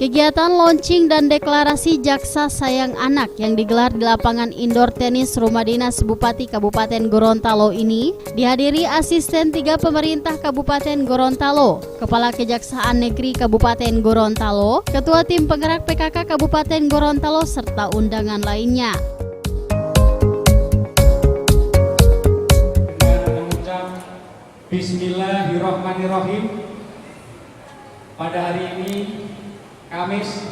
Kegiatan launching dan deklarasi Jaksa Sayang Anak yang digelar di lapangan indoor tenis Rumah Dinas Bupati Kabupaten Gorontalo ini dihadiri asisten 3 pemerintah Kabupaten Gorontalo, Kepala Kejaksaan Negeri Kabupaten Gorontalo, Ketua Tim Penggerak PKK Kabupaten Gorontalo, serta undangan lainnya. Dengan mengucap Bismillahirrahmanirrahim, pada hari ini Kamis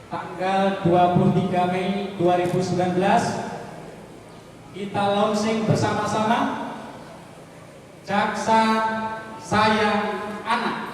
tanggal 23 Mei 2019 kita launching bersama-sama Jaksa Sayang Anak.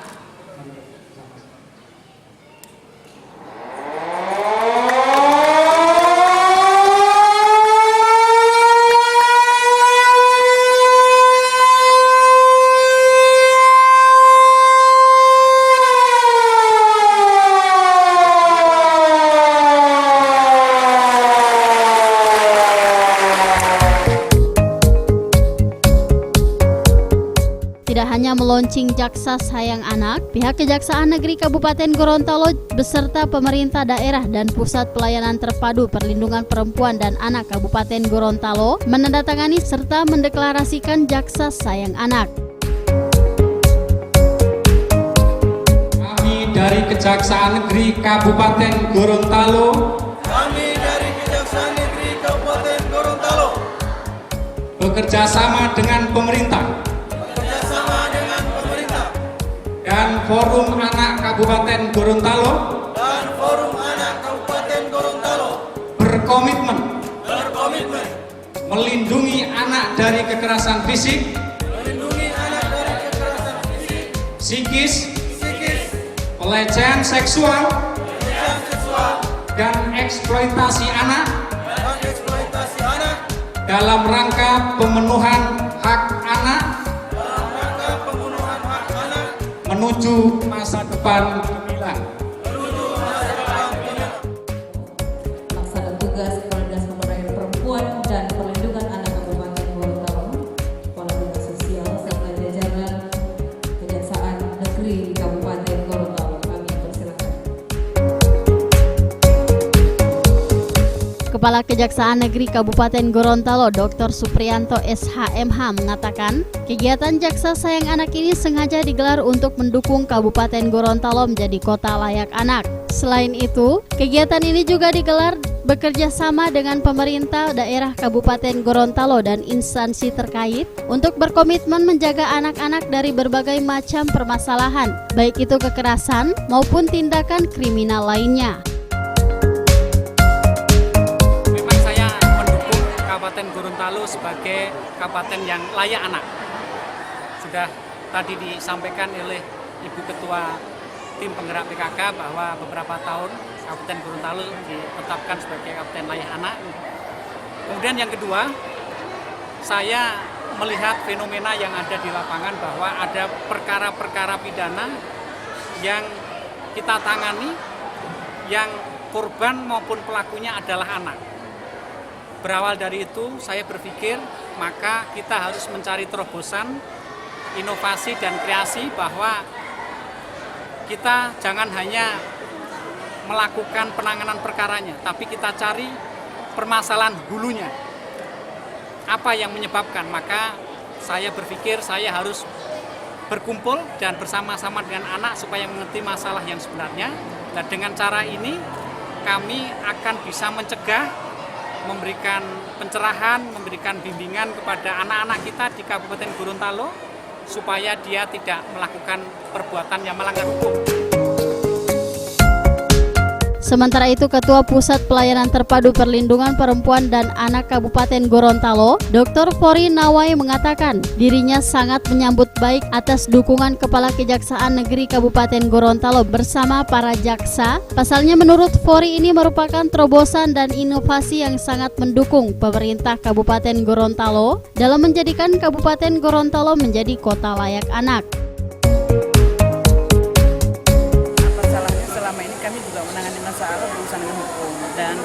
Tidak hanya meluncing Jaksa Sayang Anak, pihak Kejaksaan Negeri Kabupaten Gorontalo beserta pemerintah daerah dan Pusat Pelayanan Terpadu Perlindungan Perempuan dan Anak Kabupaten Gorontalo menandatangani serta mendeklarasikan Jaksa Sayang Anak. Kami dari Kejaksaan Negeri Kabupaten Gorontalo bekerja sama dengan pemerintah dan Forum Anak Kabupaten Gorontalo berkomitmen melindungi anak dari kekerasan fisik, psikis, pelecehan seksual, dan eksploitasi anak dalam rangka pemenuhan hak anak menuju masa depan gemilang. Pelaksana tugas Kepala Dinas Pemberdayaan Perempuan dan Perlindungan Anak Kabupaten Gorontalo, Kepala Dinas Sosial serta jajaran Kejaksaan Negeri Kabupaten Gorontalo. Kami persilakan. Kepala Kejaksaan Negeri Kabupaten Gorontalo Dr. Supriyanto SHMH mengatakan, kegiatan Jaksa Sayang Anak ini sengaja digelar untuk mendukung Kabupaten Gorontalo menjadi kota layak anak. Selain itu, kegiatan ini juga digelar bekerja sama dengan pemerintah daerah Kabupaten Gorontalo dan instansi terkait untuk berkomitmen menjaga anak-anak dari berbagai macam permasalahan, baik itu kekerasan maupun tindakan kriminal lainnya. Kabupaten Gorontalo sebagai kabupaten yang layak anak. Sudah tadi disampaikan oleh Ibu Ketua Tim Penggerak PKK bahwa beberapa tahun Kabupaten Gorontalo ditetapkan sebagai kabupaten layak anak. Kemudian yang kedua, saya melihat fenomena yang ada di lapangan bahwa ada perkara-perkara pidana yang kita tangani yang korban maupun pelakunya adalah anak. Berawal dari itu, saya berpikir maka kita harus mencari terobosan, inovasi dan kreasi bahwa kita jangan hanya melakukan penanganan perkaranya, tapi kita cari permasalahan hulunya. Apa yang menyebabkan? Maka saya berpikir saya harus berkumpul dan bersama-sama dengan anak supaya mengerti masalah yang sebenarnya. Dan dengan cara ini kami akan bisa mencegah, memberikan pencerahan, memberikan bimbingan kepada anak-anak kita di Kabupaten Gorontalo supaya dia tidak melakukan perbuatan yang melanggar hukum. Sementara itu, Ketua Pusat Pelayanan Terpadu Perlindungan Perempuan dan Anak Kabupaten Gorontalo, Dr. Fori Nawai mengatakan dirinya sangat menyambut baik atas dukungan Kepala Kejaksaan Negeri Kabupaten Gorontalo bersama para jaksa. Pasalnya menurut Fori ini merupakan terobosan dan inovasi yang sangat mendukung pemerintah Kabupaten Gorontalo dalam menjadikan Kabupaten Gorontalo menjadi kota layak anak. masalah berurusan dengan hukum, dan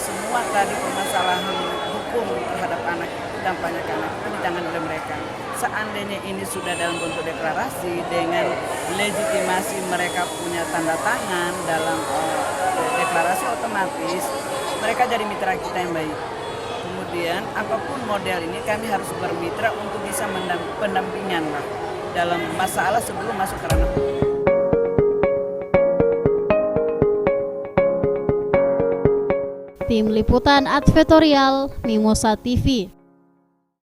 semua tadi permasalahan hukum terhadap anak itu dampaknya ke anak itu ditangani oleh mereka. Seandainya ini sudah dalam bentuk deklarasi dengan legitimasi mereka punya tanda tangan dalam deklarasi otomatis, mereka jadi mitra kita yang baik. Kemudian apapun model ini kami harus bermitra untuk bisa pendampingan lah dalam masalah sebelum masuk ke ranah hukum. Tim Liputan Advertorial Mimosa TV.